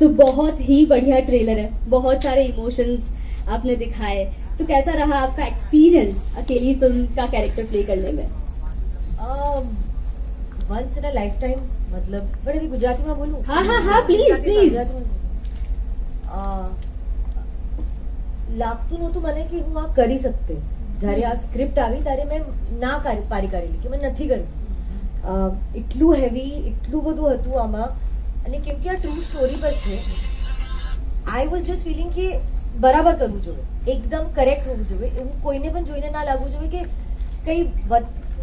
सो बहुत ही बढ़िया ट्रेलर है, बहुत सारे इमोशंस आपने दिखाए. तो कैसा रहा आपका एक्सपीरियंस अकेली फिल्म का कैरेक्टर प्ले करने में? Once in a life time મતલબ બટ એવી ગુજરાતીમાં બોલું? હા પ્લીઝ લાગતું નહોતું મને કે હું આ કરી શકતે. જ્યારે આ સ્ક્રિપ્ટ આવી ત્યારે મેં ના પારી કરેલી કે મેં નથી કરવું. એટલું હેવી, એટલું બધું હતું આમાં. અને કેમ કે આ ટ્રુ સ્ટોરી પર છે, આઈ વોઝ જસ્ટ ફીલિંગ કે બરાબર કરવું જોઈએ, એકદમ કરેક્ટ હોવું જોઈએ. એવું કોઈને પણ જોઈને ના લાગવું જોઈએ કે કંઈ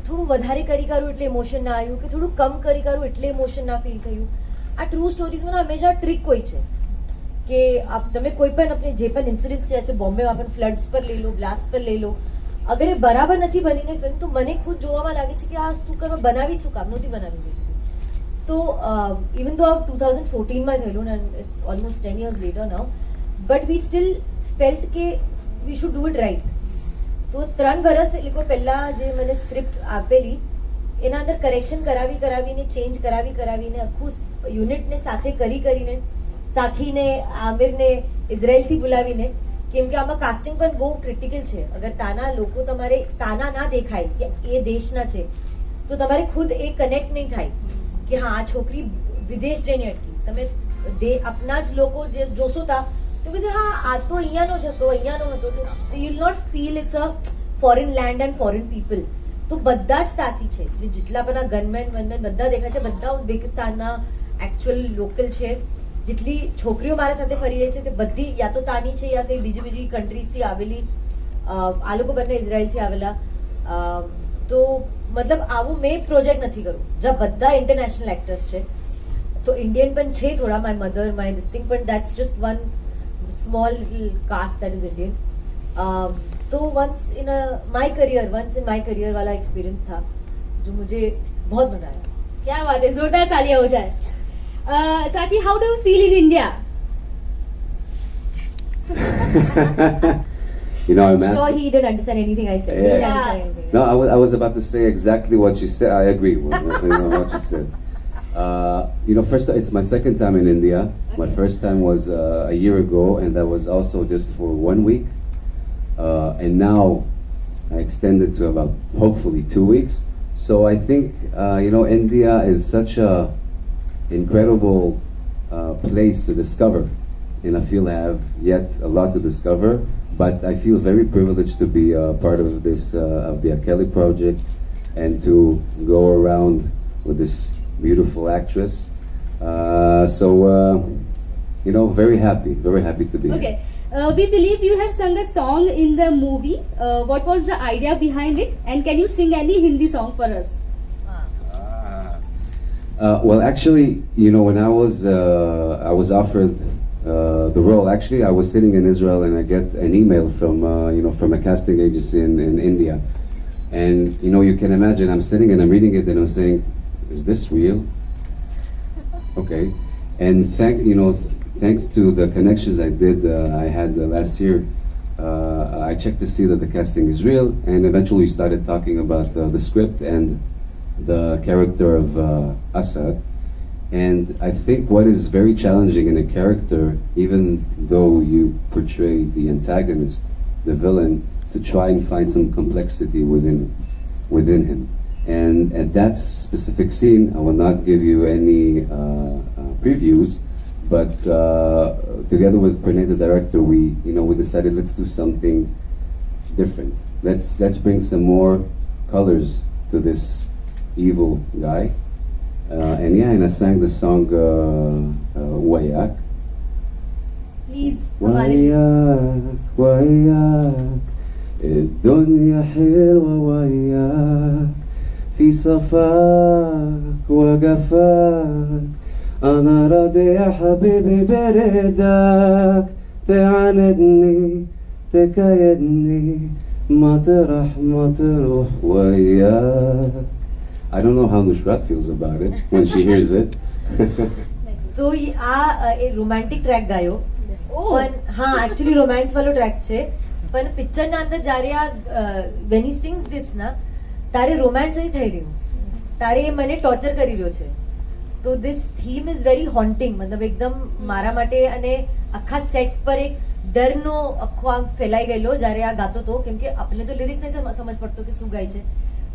થોડું વધારે કરી કરું એટલે ઇમોશન ના આવ્યું, કે થોડું કમ કરી કરું એટલે ઇમોશન ના ફીલ થયું. આ ટ્રુ સ્ટોરીઝમાં હંમેશા ટ્રીક હોય છે કે તમે કોઈ પણ આપણે જે પણ ઇન્સિડન્ટ્સ થયા છે બોમ્બેમાં પણ, ફ્લડ્સ પર લઈ લો, બ્લાસ્ટ પર લઈ લો, અગર એ બરાબર નથી બનીને ફિલ્મ તો મને ખુદ જોવામાં લાગે છે કે આ શું કરવા બનાવી, શું કામ નહોતી બનાવી જોઈએ. તો ઇવન તો આ 2014માં થયેલું ને it's almost 10 years later now, but we still felt કે we should do it right. તો 3 વર્ષ એ લોકો પહેલા જે મને સ્ક્રિપ્ટ આપેલી એના અંદર કરેક્શન કરાવીને ચેન્જ કરાવીને આખું યુનિટને સાથે કરીને સાખીને, આમિરને ઇઝરાયલથી બોલાવીને, કેમ કે આમાં કાસ્ટિંગ પણ બહુ ક્રિટિકલ છે. અગર તાના લોકો તમારે તાના ના દેખાય કે એ દેશના છે તો તમારે ખુદ એ કનેક્ટ નહીં થાય કે હા આ છોકરી વિદેશ જઈને અટકી. તમે આપના જ લોકો જે જોશો તા તો કે હા આ તો અહીંયાનો જ હતો, અહીંયાનો હતો, તો you will not feel it's a foreign land and foreign people. તો બધા જ તાસી છે, જે જેટલા પણ આ ગનમેન બધા દેખાય છે, બધા ઉઝબેકિસ્તાનના એકચ્યુઅલ લોકલ છે. જેટલી છોકરીઓ મારા સાથે ફરી રહી છે તે બધી યા તો તાની છે યા કંઈ બીજી કન્ટ્રીઝથી આવેલી. આ લોકો બંને ઇઝરાયલથી આવેલા. તો મતલબ આવું મેં પ્રોજેક્ટ નથી કર્યું જ્યાં બધા ઇન્ટરનેશનલ એક્ટર્સ છે. તો ઇન્ડિયન પણ છે થોડા, માય મધર, માય ડિસ્ટિંગ, પણ that's just one small little cast that is Indian. तो once in my career वाला एक्सपीरियंस था जो मुझे बहुत मजा आया. क्या बात है, जोरदार तालियां हो जाए. साकी, how do you feel in India? You know, I'm sure he didn't understand anything I said. Yeah. He didn't understand anything. No, I was about to say exactly what she said. I agree with what she said. You know, first, it's my second time in India. Okay. My first time was a year ago, and that was also just for 1 week. And now I extended to about, hopefully, 2 weeks. So I think, you know, India is such a incredible place to discover. And I feel I have yet a lot to discover. But I feel very privileged to be part of this, of the Akelli project, and to go around with this beautiful actress. You know, very happy to be okay. here. We believe you have sung a song in the movie. What was the idea behind it? And can you sing any Hindi song for us? Well, actually, you know, when I was offered the role, actually, I was sitting in Israel and I get an email from, you know, from a casting agency in India. And, you know, you can imagine, I'm sitting and I'm reading it and I'm saying, is this real? Okay. And thanks to the connections I had last year, I checked to see that the casting is real, and eventually we started talking about the script and the character of Asad. And I think what is very challenging in a character, even though you portray the antagonist, the villain, to try and find some complexity within him. And at that specific scene, I will not give you any previews, but together with Pranay, the director, we decided let's do something different. Let's bring some more colors to this evil guy. And I sang the song Wayak. Please. Wayak, الدنيا حلوة وياك, في صفاك وقفاك, أنا راضي يا حبيبي برداك, تعاندني تكايدني, مطرح مطروح وياك. I don't know how Nushrratt feels about it when she hears it. તો આ romantic track ગાયો, પણ હા actually romance વાળો track છે. પણ પિક્ચરના અંદર જ્યારે આ when he sings this ના તારે રોમાન્સ નહીં થઈ રહ્યું, તારે એ મને ટોર્ચર કરી રહ્યો છે. તો this theme is very haunting, મતલબ એકદમ મારા માટે, અને આખા સેટ પર એક ડરનો આખો આમ ફેલાઈ ગયેલો જ્યારે આ ગાતો હતો, કેમ કે આપણે તો લિરિક્સ નહીં સમજ પડતો કે શું ગાય છે,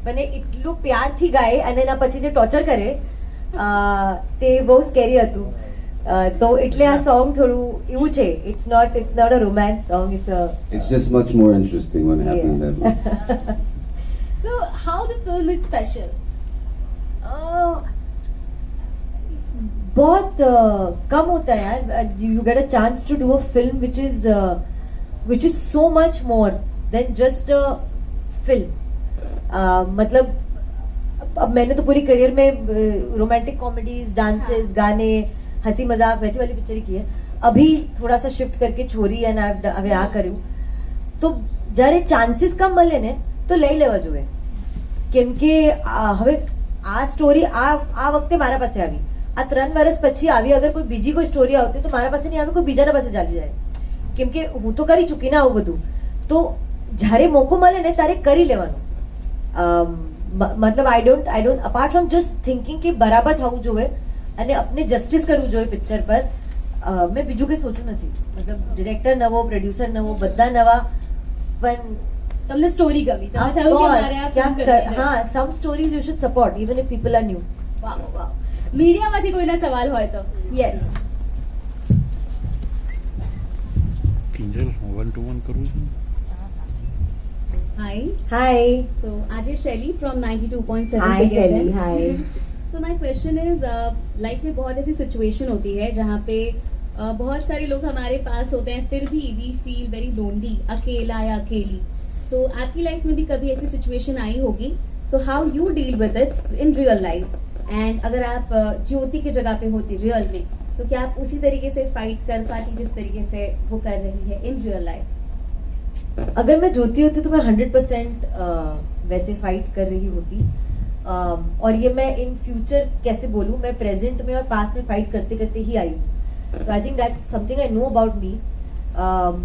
પણ એ એટલું પ્યારથી ગાય અને એના પછી જે ટોર્ચર કરે તે બહુ સ્કેરી હતું. તો એટલે આ સોંગ થોડું એવું છે. It's not a romance song, It's just much more interesting when it happens that way. So how the film is special? बहुत कम होता है यार. You get a chance to do a film which is so much more than just a film. मतलब अब मैंने तो पूरी career में रोमांटिक कॉमेडीज, डांसेस, गाने, हंसी मजाक वैसी वाली पिक्चर की है. अभी थोड़ा सा शिफ्ट करके छोरी અને હવે આ કર્યું. તો જ્યારે ચાન્સીસ કમ મળે ને તો લઈ લેવા જોઈએ, કેમ કે હવે આ સ્ટોરી આ વખતે મારા પાસે આવી, આ 3 વર્ષ પછી આવી. અગર કોઈ બીજી કોઈ સ્ટોરી આવતી તો મારા પાસે નહીં આવે, કોઈ બીજાના પાસે ચાલી જાય, કેમ કે હું તો કરી ચૂકી ને આવું બધું. તો જ્યારે મોકો મળે ને ત્યારે કરી લેવાનું. મતલબ I don't apart from just thinking કે બરાબર થવું જોઈએ અને अपने જસ્ટિસ કરવું જોઈએ પિક્ચર પર, મેં બીજું કંઈ સોચ્યું નથી. મતલબ ડિરેક્ટર નવો, પ્રોડ્યુસર નવો, બધા નવા, પણ તમને સ્ટોરી ગમી, તમે થયું કે મારે આ film કરવી છે. હા, some stories you should support even if people are new. Wow wow. મીડિયામાંથી કોઈના સવાલ હોય તો યસ. કિંજલ 1-to-1 કરું છું. હાય. So આજે शैली from 92.7 हाय पे कहते शैली, हैं. हाय. So my question is, life में बहुत ऐसी सिचुएशन होती है जहाँ पे बहुत सारे लोग हमारे पास होते हैं, फिर भी वी फील वेरी लोनली, अकेला या अकेली. So आपकी लाइफ में भी कभी ऐसी सिचुएशन आई होगी. So how you deal with it in real life? And अगर आप ज्योति की जगह पे होती रियल में, तो क्या आप उसी तरीके से फाइट कर पाती जिस तरीके से वो कर रही है इन रियल लाइफ? अगर मैं ज्योति होती तो मैं 100% वैसे फाइट कर रही होती. और ये मैं इन फ्यूचर कैसे बोलूं, मैं प्रेजेंट में और पास्ट में फाइट करते करते ही आई हूँ. तो I think that's something I know about me.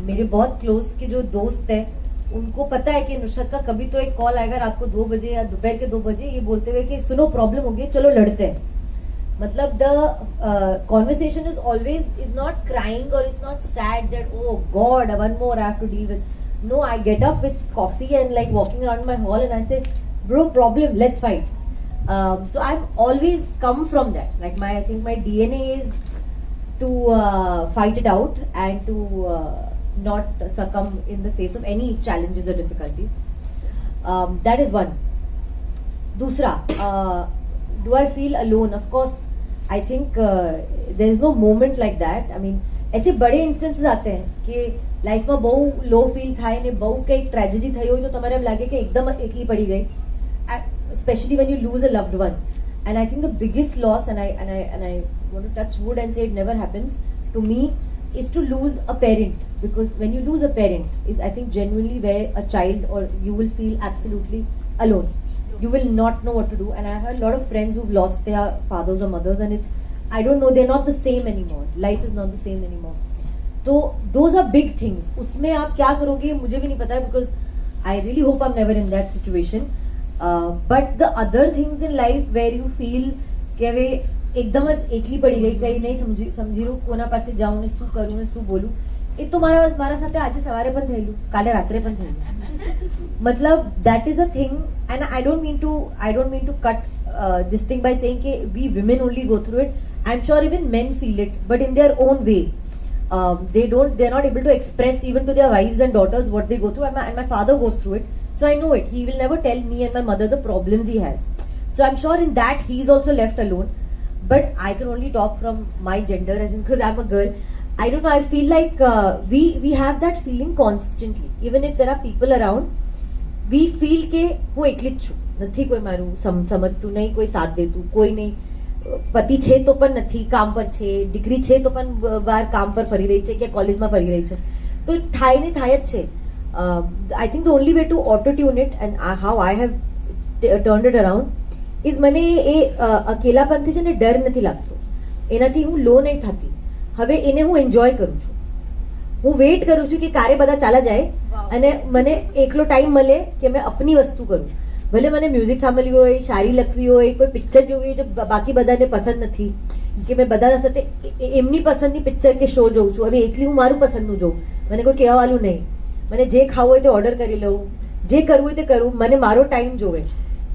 मेरे बहुत क्लोज के जो दोस्त है उनको पता है कि नुसरत का कभी तो एक कॉल आएगा रात को 2 बजे या दोपहर के 2 बजे, ये बोलते हुए कि सुनो प्रॉब्लम हो गई, चलो लड़ते हैं. मतलब the conversation is always is not crying और is not sad that oh god one more I have to deal with. No, I get up with coffee and like walking around my hall and I say, bro, problem, let's fight. So I've always come from that. Like I think my DNA is to fight it out and to not succumb in the face of any challenges or difficulties. That is one. Dusra, do I feel alone? Of course, I think there is no moment like that. I mean, ऐसे बड़े instances आते हैं कि લાઈફમાં બહુ લો feel થાય ને બહુ કંઈક ટ્રેજેડી થઈ હોય તો તમારે એમ લાગે કે એકદમ એકલી પડી ગઈ, especially when you lose a loved one. And I think the biggest loss, and I want to touch wood and say it never happens to me, is to lose a parent. Because when you lose a parent is I think genuinely where a child or you will feel absolutely alone. You will not know what to do. And I've had a lot of friends who've lost their fathers or mothers and it's, I don't know, they're not the same anymore. Life is not the same anymore. तो those are big things. उसमें आप क्या करोगे मुझे भी नहीं पता है, because I really hope I'm never in that situation. But the other things in life where you feel કે હવે એકદમ જ એકલી પડી ગઈ, કઈ નહીં સમજી રહ્યું, કોના પાસે જાઉં ને શું કરું ને શું બોલું, એ તો મારા સાથે આજે સવારે પણ થયેલું, કાલે રાત્રે પણ થયેલું. मतलब that is a thing, and I don't mean to cut this thing by saying कि we women only go through it. I'm sure even men feel it, but in their own way. They're not able to express even to their wives and daughters what they go through, and my father goes through it, so I know it. He will never tell me and my mother the problems he has, so I'm sure in that he's also left alone. But I can only talk from my gender, as in because I'm a girl. I don't know, I feel like we have that feeling constantly, even if there are people around. We feel કે હું એકલી જ છું, નથી કોઈ મારું સમજતું, નહીં કોઈ સાથ દેતું, કોઈ નહીં, પતિ છે તો પણ નથી, કામ પર છે, ડિગ્રી છે તો પણ બહાર કામ પર ફરી રહી છે કે કોલેજમાં ફરી રહી છે, તો થાય ને થાય જ છે. I think the only way to auto tune it and how I have turned it around is મને એ અકેલાપનથી છે ને ડર નથી લાગતો, એનાથી હું લો નહીં થતી. હવે એને હું એન્જોય કરું છું, હું વેઇટ કરું છું કે ક્યારે બધા ચાલા જાય અને મને એકલો ટાઈમ મળે કે મેં अपनी વસ્તુ કરું. ભલે મને મ્યુઝિક સાંભળવી હોય, શાયરી લખવી હોય, કોઈ પિક્ચર જોવી હોય જો બાકી બધાને પસંદ નથી, કે મેં બધા સાથે એમની પસંદની પિક્ચર કે શો જોઉં છું. હવે એકલી હું મારું પસંદનું જોઉં, મને કોઈ કહેવાવાળું નહીં. મને જે ખાવું હોય તે ઓર્ડર કરી લઉં, જે કરવું હોય તે કરું, મને મારો ટાઈમ જોવે.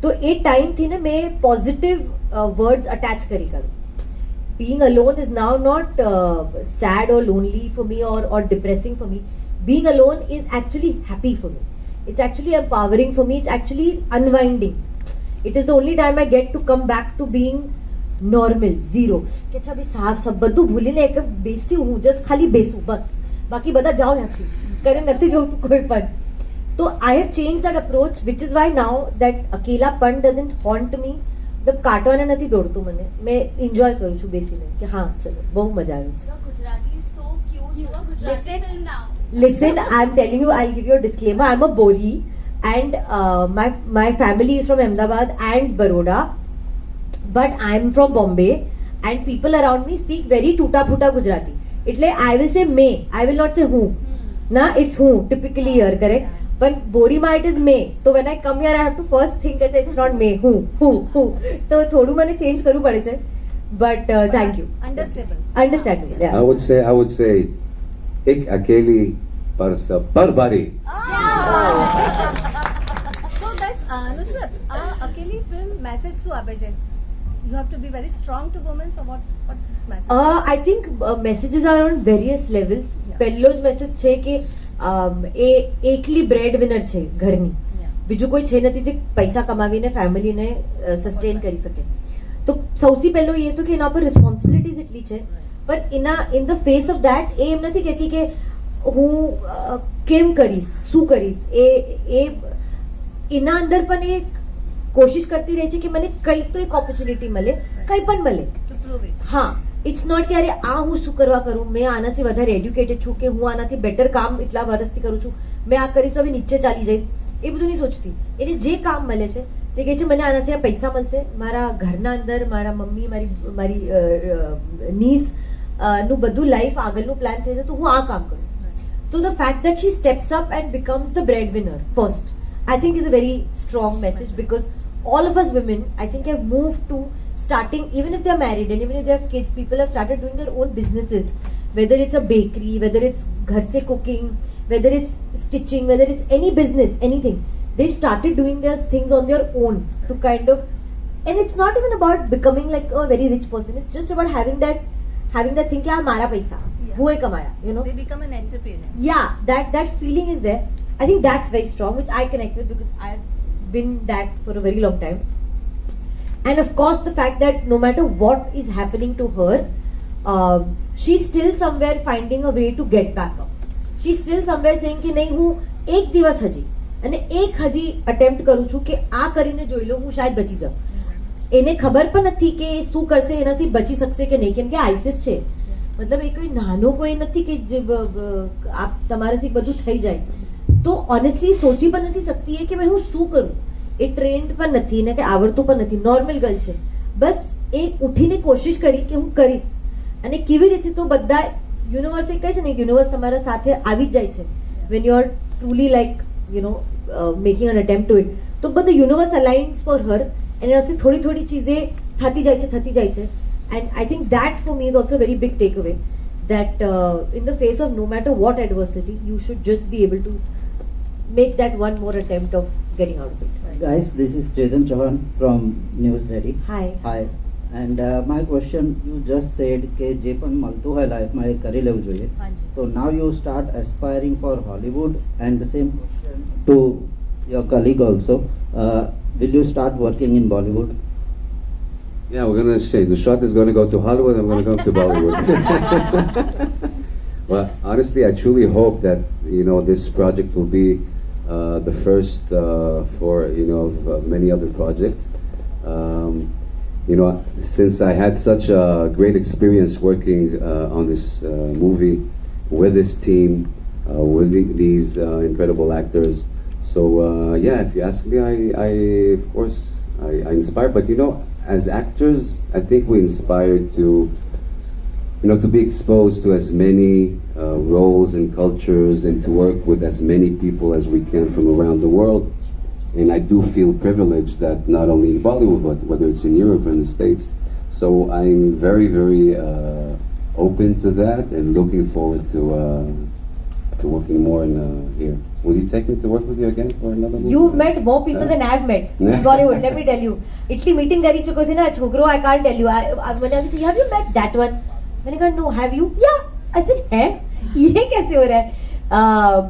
તો એ ટાઈમથી ને મેં પોઝિટિવ વર્ડ્સ અટેચ કરી કરું. Being alone is now not sad or lonely for me or depressing for me. Being alone is actually happy for me. It's actually empowering for me. It's actually unwinding. It is the only time I get to come back to being normal, zero. કે અચ્છા ભાઈ સાફ સબ બધું ભૂલીને એક બેસી હું, just ખાલી બેસું બસ, બાકી બધા જાઓ ત્યાંથી, કરે નથી જોતું કોઈ પણ. તો I have changed that approach, which is why now that અકેલાપન doesn't haunt me. मतलब કાટવાને નથી દોડતું મને, મેં એન્જોય કરું છું બેસીને કે હા ચલો બહુ મજા આવે છે. Gujarati is so cute. You are Gujarati till now. Listen, I'm telling you, I'll give you a disclaimer. I'm a Bori and my family is from Ahmedabad and Baroda, but I'm from Bombay and people around me speak very tuta phuta Gujarati. એટલે I will say may, I will not say who. Na, it's who typically here, correct? But Borima it is may. So when I come here I have to first think that it's not may, who. તો થોડું મને change કરવું પડે છે. But thank you. Understandable. Yeah. I would say ek Akelli par sab barbari. So that's Nushrratt. Akelli film message શું આપે છે? You have to be very strong to women. So what is message? I think messages are on various levels. પહેલો જ message છે કે એ એકલી bread winner છે ઘરની, બીજું કોઈ છે નથી જે પૈસા કમાવીને ફેમિલીને સસ્ટેન કરી શકે. તો સૌથી પહેલો એ તો કે એના પર રિસ્પોન્સિબિલિટીઝ એટલી છે, પણ એના in the face of that એ એમ નથી કહેતી કે હું કેમ કરીશ, શું કરીશ. એ એના અંદર પણ એ કોશિશ કરતી રહે છે કે મને કંઈ તો એક ઓપોર્ચ્યુનિટી મળે, કંઈ પણ મળે. હા, ઇટ્સ નોટ કે અરે આ હું શું કરવા કરું, મેં આનાથી વધારે એડ્યુકેટેડ છું કે હું આનાથી બેટર કામ એટલા વર્ષથી કરું છું, મેં આ કરીશ તો હવે નીચે ચાલી જઈશ, એ બધું નહીં સોચતી. એને જે કામ મળે છે તે કહે છે મને આનાથી આ પૈસા મળશે, મારા ઘરના અંદર મારા મમ્મી મારી નીસ નું બધું લાઈફ આગળનું પ્લાન થઈ જાય તો હું આ કામ કરું. તો the fact that she steps up and becomes the breadwinner first, I think is a very strong message, because all of us women, I think, have moved to starting, even if they are married and even if they have kids, people have started doing their own businesses, whether it's a bakery, whether it's ghar se cooking, whether it's stitching, whether it's any business, anything. They started doing their things on their own to kind of, and it's not even about becoming like a very rich person. It's just about having that thing कि हमारा पैसा हुए कमाया, you know. They become an entrepreneur. Yeah, that feeling is there. I think that's very strong, which I connect with because I've been that for a very long time. And of course, the fact that no matter what is happening to her, she's still somewhere finding a way to get back up. She's still somewhere saying कि नहीं હું એક દિવસ હજી અને એક હજી attempt કરું છું કે આ કરીને જોઈ લઉં, હું શાયદ બચી જાઉં. એને ખબર પણ નથી કે એ શું કરશે, એનાથી બચી શકશે કે નહીં, કેમ કે આઈસિસ છે. મતલબ એ કોઈ નાનો કોઈ નથી કે તમારાથી બધું થઈ જાય. તો ઓનેસ્ટલી સોચી પણ નથી શકતી એ કે હું શું કરું. એ ટ્રેન્ડ પણ નથી ને કે આવડતું પણ નથી, નોર્મલ ગર્લ છે. બસ એ ઉઠીને કોશિશ કરી કે હું કરીશ. અને કેવી રીતે તો બધા યુનિવર્સ એ કહે છે ને, યુનિવર્સ તમારા સાથે આવી જ જાય છે when you are truly like, you know, making an attempt to it. તો બધું યુનિવર્સ અલાઇન્સ ફોર હર, અને એનાથી થોડી થોડી ચીજે થતી જાય છે. And I think that for me is also a very big takeaway, that in the face of no matter what adversity, you should just be able to make that one more attempt of getting out of it. Guys, this is Chetan Chauhan from Nushrratt. Hi. And my question, you just said કે જે પણ મળતું હોય લાઈફમાં એ કરી લેવું જોઈએ. So now you start aspiring for Hollywood, and the same question to your colleague also. Will you start working in Bollywood? Yeah, we're going to say Nushrratt is going to go to Hollywood, I'm going to go to Bollywood. Well, honestly, I truly hope that, you know, this project will be the first for, you know, many other projects. You know, since I had such a great experience working on this movie with this team, with these incredible actors. So, yeah, if you ask me, I of course, I inspire. But, you know, as actors, I think we inspire to, you know, to be exposed to as many roles and cultures and to work with as many people as we can from around the world. and I do feel privileged that not only in Bollywood, but whether it's in Europe or in the States. So I'm very, very open to that and looking forward to working more in here. Will you take me to work with you again for another movie? You've met more people than I've met in Bollywood. Let me tell you. इतनी meeting करी चुके हो ना छोकरो. I can't tell you. मैंने अभी have you met that one? मैंने कहा no. Have you? Yeah. I said है. ये कैसे हो रहा है?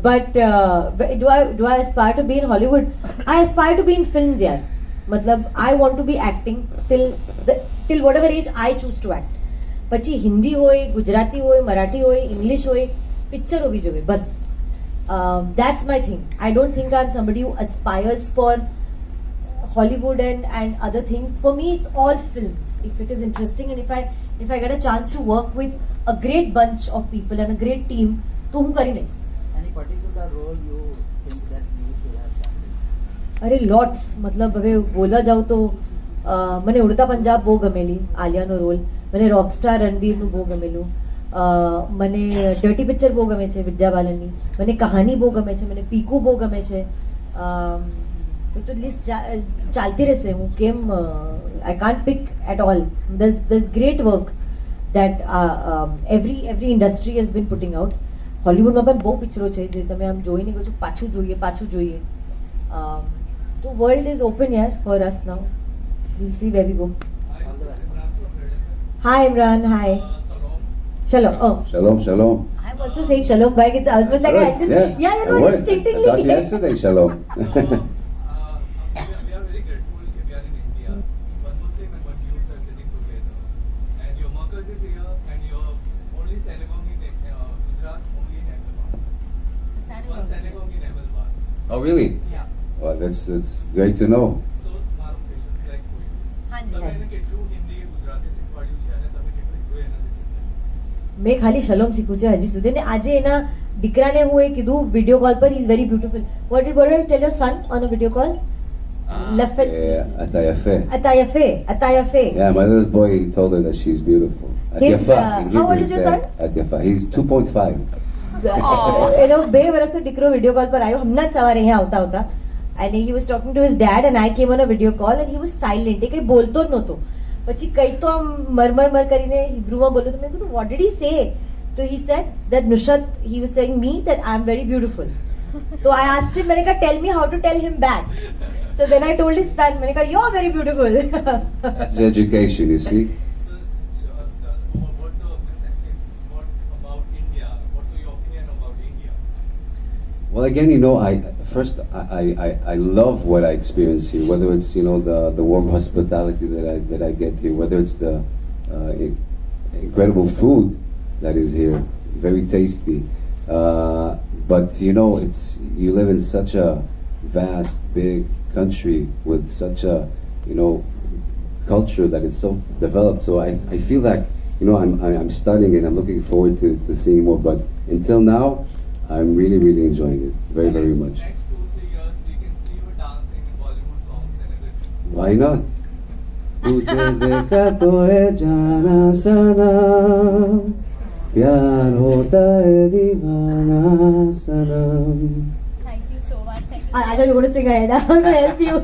But do I aspire to be in Hollywood? I aspire to be in films, यार. मतलब I want to be acting till whatever age I choose to act. પછી હિન્દી હોય, ગુજરાતી હોય, મરાઠી હોય, ઇંગ્લિશ હોય, પિક્ચર હોવી જોઈએ બસ. That's my thing. I don't think I'm somebody who aspires for Hollywood and other things. For me, it's all films. If it is interesting and if I get a chance to work with a great bunch of people and a great team, तो હું કરી લઈશ. Any particular role you think that you should have done this? અરે lots. मतलब હવે બોલવા જાઉં તો મને ઉડતા પંજાબ બહુ ગમેલી આલિયાનો રોલ. મને રોકસ્ટાર રણબીરનું બહુ ગમેલું. મને ડર્ટી પિક્ચર બહુ ગમે છે વિદ્યા બાલનની. મને કહાની બહુ ગમે છે. મને પીકુ બહુ ગમે છે. તો લિસ્ટ ચાલતી રહેશે. હું કેમ I can't pick at all. There's great work that every industry has been putting out. હોલિવૂડમાં પણ બહુ પિક્ચરો છે જે તમે આમ જોઈને કહો છો પાછું જોઈએ. તો વર્લ્ડ ઇઝ ઓપન યાર for us now. We'll see where we go. Hi Imran, hi. Shalom. Oh. Shalom. I'm also saying shalom bhai. It's almost like I understand. Yeah, you know, instinctively. I thought yesterday shalom. We are very grateful if we are in India. One Muslim and one Jews are sitting together. And your Marcus is here and your only synagogue in Gujarat, only in Ahmedabad. One synagogue in Ahmedabad. Oh really? Yeah. Well, that's great to know. So, મારો question છે like for you. તમે એને કેટલું હિન્દી ગુજરાતી શીખવાડ્યું છે અને તમે કેટલું હિન્દુ એનાથી શીખ્યું? મેં ખાલી શલોમ શીખ્યું છે હજી સુધી. ને આજે એના દીકરાને હું એ કીધું વિડીયો કોલ પર, is very beautiful. What did I tell your son on a video call? אתה יפה. אתה יפה. Yeah, my little boy, he told her that she's beautiful. At His, Yafa. In how old Hebrew is your it's, son? At Yafa. He's 2.5. એનો 2 વર્ષનો દીકરો video call પર આવ્યો હમણાં જ સવારે અહીંયા આવતા and he was talking to his dad and I came on a video call and he was silent. એ કંઈ બોલતો જ નહોતો. પછી કંઈ તો આમ મરમર કરીને હિબ્રુમાં બોલ્યો. તો મેં કીધું what did he say? So he said that Nushrratt, he was saying me that I am very beautiful. So I asked him, मैंने कहा tell me how to tell him back. So then I told his son, मैंने कहा you're very beautiful. That's education, you see. Well, again, you know, I love what I experience here. Whether it's the warm hospitality that I get here, whether it's the incredible food that is here, very tasty. But you live in such a vast, big country with such a culture that is so developed. So I feel like I'm studying it. I'm looking forward to seeing more. But until now, I'm really, really enjoying it very, very much. Next 2-3 years, we can see you dancing in Bollywood songs and everything. Why not? तुझे देखा तो है जाना सना, प्यार होता है दीवाना सनम. Thank you so much. Thank you. I thought you were going to sing ahead. I'm going to help you.